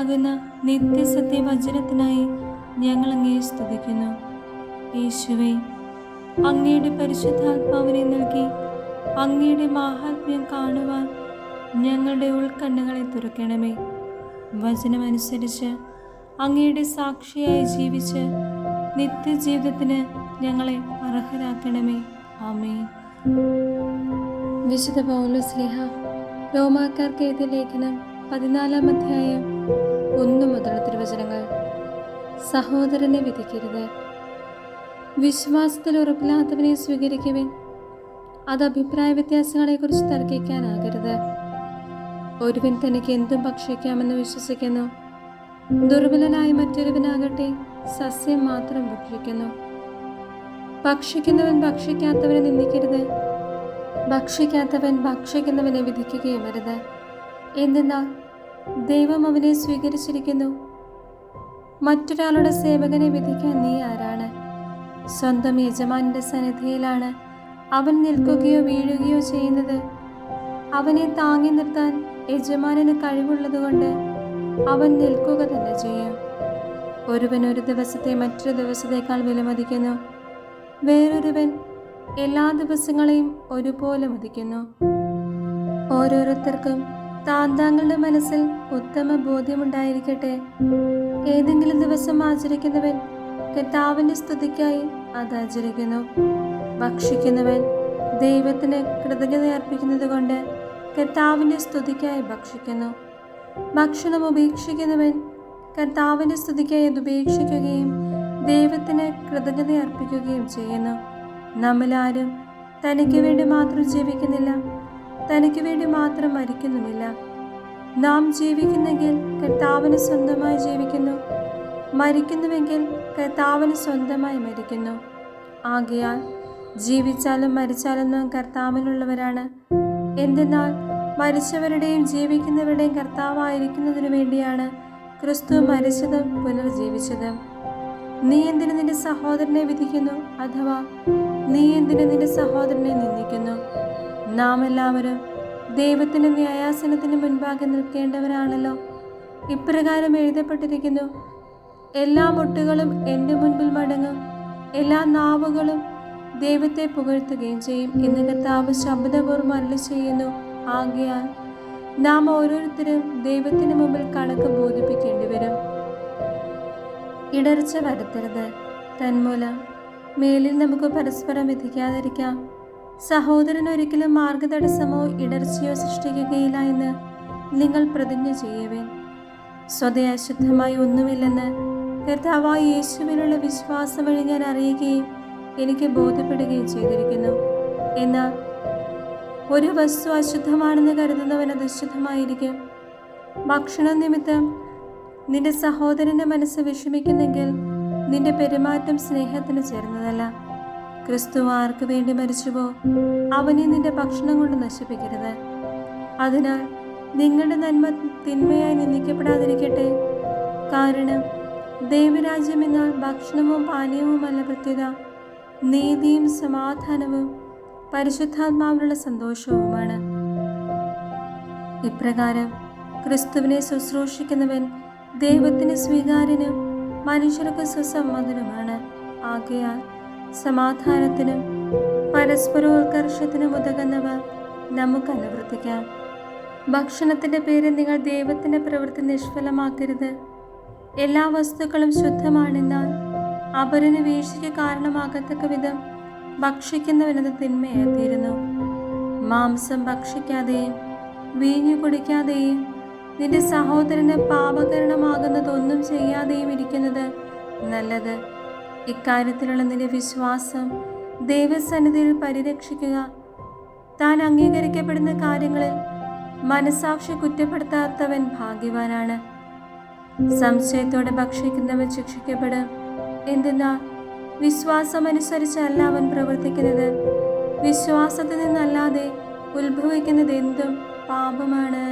ജീവനാകുന്ന നിത്യസത്യവചനത്തിനായി ഞങ്ങൾ അങ്ങയെ സ്തുതിക്കുന്നു. യേശുവേ, അങ്ങയുടെ പരിശുദ്ധാത്മാവിനെ നൽകി അങ്ങയുടെ മാഹാത്മ്യം കാണുവാൻ ഞങ്ങളുടെ ഉൾക്കണ്ണുകളെ തുറക്കണമേ. വചനമനുസരിച്ച് അങ്ങയുടെ സാക്ഷിയായി ജീവിച്ച് നിത്യജീവിതത്തിന് ഞങ്ങളെ അർഹരാക്കണമേ. ആമേൻ. വിശുദ്ധ പൗലോസ്ലീഹ റോമാക്കാർക്ക് എഴുതിയ ലേഖനം 14-ാം അധ്യായം 1 മുതൽ തിരുവചനങ്ങൾ. സഹോദരനെ വിധിക്കരുത്. വിശ്വാസത്തിൽ ഉറപ്പില്ലാത്തവനെ സ്വീകരിക്കുവിൻ. അത് അഭിപ്രായ വ്യത്യാസങ്ങളെക്കുറിച്ച് തർക്കിക്കാനാകരുത്. ഒരുവൻ തനിക്ക് എന്തും ഭക്ഷിക്കാമെന്ന് വിശ്വസിക്കുന്നു. ദുർബലനായ മറ്റൊരുവനാകട്ടെ സസ്യം മാത്രം ഭക്ഷിക്കുന്നു. ഭക്ഷിക്കുന്നവൻ ഭക്ഷിക്കാത്തവനെ നിന്ദിക്കരുത്. ഭക്ഷിക്കാത്തവൻ ഭക്ഷിക്കുന്നവനെ വിധിക്കുകയും അരുത്. എന്തെന്നാൽ ദൈവം അവനെ സ്വീകരിച്ചിരിക്കുന്നു. മറ്റൊരാളുടെ സേവകനെ വിധിക്കാൻ നീ ആരാണ്? സ്വന്തം യജമാനന്റെ സന്നിധിയിലാണ് അവൻ നിൽക്കുകയോ വീഴുകയോ ചെയ്യുന്നത്. അവനെ താങ്ങി നിർത്താൻ യജമാനന് കഴിവുള്ളതുകൊണ്ട് അവൻ നിൽക്കുക തന്നെ ചെയ്യും. ഒരുവൻ ഒരു ദിവസത്തെ മറ്റൊരു ദിവസത്തേക്കാൾ വിലമതിക്കുന്നു. വേറൊരുവൻ എല്ലാ ദിവസങ്ങളെയും ഒരുപോലെ മതിക്കുന്നു. ഓരോരുത്തർക്കും താങ്കളുടെ മനസ്സിൽ ഉത്തമ ബോധ്യമുണ്ടായിരിക്കട്ടെ. ഏതെങ്കിലും ദിവസം ആചരിക്കുന്നവൻ കർത്താവിന്റെ സ്തുതിക്കായി അത് ആചരിക്കുന്നു. ഭക്ഷിക്കുന്നവൻ ദൈവത്തിന് കൃതജ്ഞത അർപ്പിക്കുന്നത് കൊണ്ട് കർത്താവിന്റെ സ്തുതിക്കായി ഭക്ഷിക്കുന്നു. ഭക്ഷണം ഉപേക്ഷിക്കുന്നവൻ കർത്താവിന്റെ സ്തുതിക്കായി അത് ഉപേക്ഷിക്കുകയും ദൈവത്തിന് കൃതജ്ഞത അർപ്പിക്കുകയും ചെയ്യുന്നു. നമ്മളാരും തനിക്ക് വേണ്ടി മാത്രം ജീവിക്കുന്നില്ല, തനിക്ക് വേണ്ടി മാത്രം മരിക്കുന്നുമില്ല. നാം ജീവിക്കുന്നെങ്കിൽ കർത്താവിന് സ്വന്തമായി ജീവിക്കുന്നു, മരിക്കുന്നുവെങ്കിൽ കർത്താവിന് സ്വന്തമായി മരിക്കുന്നു. ആകയാൽ ജീവിച്ചാലും മരിച്ചാലും നാം കർത്താവിനുള്ളവരാണ്. എന്തെന്നാൽ മരിച്ചവരുടെയും ജീവിക്കുന്നവരുടെയും കർത്താവായിരിക്കുന്നതിനു വേണ്ടിയാണ് ക്രിസ്തു മരിച്ചതും പുനർജീവിച്ചതും. നീ എന്തിനു നിന്റെ സഹോദരനെ വിധിക്കുന്നു? അഥവാ നീ എന്തിനു നിന്റെ സഹോദരനെ നിന്ദിക്കുന്നു? നാം എല്ലാവരും ദൈവത്തിന്റെ ന്യായാസനത്തിന് മുൻപാകെ നിൽക്കേണ്ടവരാണല്ലോ. ഇപ്രകാരം എഴുതപ്പെട്ടിരിക്കുന്നു: എല്ലാ മുട്ടുകളും എൻ്റെ മുൻപിൽ മടങ്ങും, എല്ലാ നാവുകളും ദൈവത്തെ പുകഴ്ത്തുകയും ചെയ്യും എന്ന് കർത്താവ് ശബ്ദപൂർവ്വം അരുളി ചെയ്യുന്നു. ആകയാൽ നാം ഓരോരുത്തരും ദൈവത്തിന് മുമ്പിൽ കണക്ക് ബോധിപ്പിക്കേണ്ടി വരും. ഇടർച്ച വരുത്തരുത്. തന്മൂലം മേലിൽ നമുക്ക് പരസ്പരം വിധിക്കാതിരിക്കാം. സഹോദരൻ ഒരിക്കലും മാർഗതടസ്സമോ ഇടർച്ചയോ സൃഷ്ടിക്കുകയില്ല എന്ന് നിങ്ങൾ പ്രതിജ്ഞ ചെയ്യുവിൻ. സ്വതേ അശുദ്ധമായി ഒന്നുമില്ലെന്ന് കർത്താവായ യേശുവിലുള്ള വിശ്വാസം വഴി ഞാൻ അറിയുകയും എനിക്ക് ബോധ്യപ്പെടുകയും ചെയ്തിരിക്കുന്നു. എന്നാൽ ഒരു വസ്തു അശുദ്ധമാണെന്ന് കരുതുന്നവൻ അത് അശുദ്ധമായിരിക്കും. ഭക്ഷണം നിമിത്തം നിന്റെ സഹോദരന്റെ മനസ്സ് വിഷമിക്കുന്നെങ്കിൽ നിന്റെ പെരുമാറ്റം സ്നേഹത്തിന് ചേർന്നതല്ല. ക്രിസ്തു ആർക്ക് വേണ്ടി മരിച്ചുവോ അവനെ നിന്റെ ഭക്ഷണം കൊണ്ട് നശിപ്പിക്കരുത്. അതിനാൽ നിങ്ങളുടെ നന്മ തിന്മയായി നിന്ദിക്കപ്പെടാതിരിക്കട്ടെ. കാരണം ദൈവരാജ്യം എന്നാൽ ഭക്ഷണവും പാനീയവുമല്ല, പ്രത്യേക നീതിയും സമാധാനവും പരിശുദ്ധാത്മാവിലുള്ള സന്തോഷവുമാണ്. ഇപ്രകാരം ക്രിസ്തുവിനെ ശുശ്രൂഷിക്കുന്നവൻ ദൈവത്തിന് സ്വീകാര്യനും മനുഷ്യർക്ക് സുസമ്മതനുമാണ്. ആകയാൽ സമാധാനത്തിനും പരസ്പരോത്കർഷത്തിനും ഉതകുന്നവ നമുക്ക് അനുവർത്തിക്കാം. ഭക്ഷണത്തിന്റെ പേരിൽ നിങ്ങൾ ദൈവത്തിന്റെ പ്രവൃത്തി നിഷ്ഫലമാക്കരുത്. എല്ലാ വസ്തുക്കളും ശുദ്ധമാണെന്നാൽ അപരന് വീഴ്ചയ്ക്ക് കാരണമാകത്തക്ക വിധം ഭക്ഷിക്കുന്നവനത് തിന്മയായിത്തീരുന്നു. മാംസം ഭക്ഷിക്കാതെയും വീഞ്ഞു കുടിക്കാതെയും നിന്റെ സഹോദരന് പാപകരണമാകുന്നതൊന്നും ചെയ്യാതെയും ഇരിക്കുന്നത് നല്ലത്. ഇക്കാര്യത്തിലുള്ള നിന്റെ വിശ്വാസം ദൈവസന്നിധിയിൽ പരിരക്ഷിക്കുക. താൻ അംഗീകരിക്കപ്പെടുന്ന കാര്യങ്ങളിൽ മനസാക്ഷി കുറ്റപ്പെടുത്താത്തവൻ ഭാഗ്യവാനാണ്. സംശയത്തോടെ ഭക്ഷിക്കുന്നവൻ ശിക്ഷിക്കപ്പെടും. എന്തെന്നാൽ വിശ്വാസമനുസരിച്ചല്ല അവൻ പ്രവർത്തിക്കുന്നത്. വിശ്വാസത്തിൽ നിന്നല്ലാതെ ഉത്ഭവിക്കുന്നത് എന്തും പാപമാണ്.